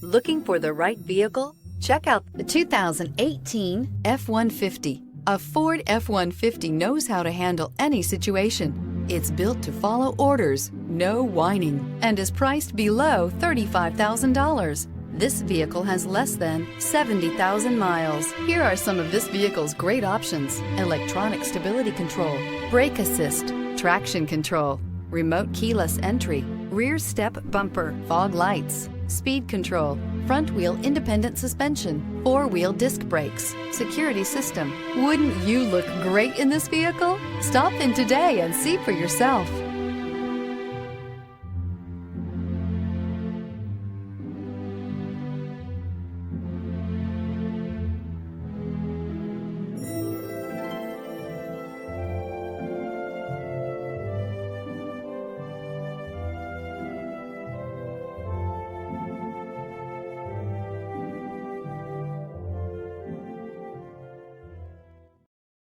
Looking for the right vehicle? Check out the 2018 F-150. A Ford F-150 knows how to handle any situation. It's built to follow orders, no whining, and is priced below $35,000. This vehicle has less than 70,000 miles. Here are some of this vehicle's great options: electronic stability control, brake assist, traction control, remote keyless entry, rear step bumper, fog lights, speed control, front wheel independent suspension, four-wheel disc brakes, security system. Wouldn't you look great in this vehicle? Stop in today and see for yourself.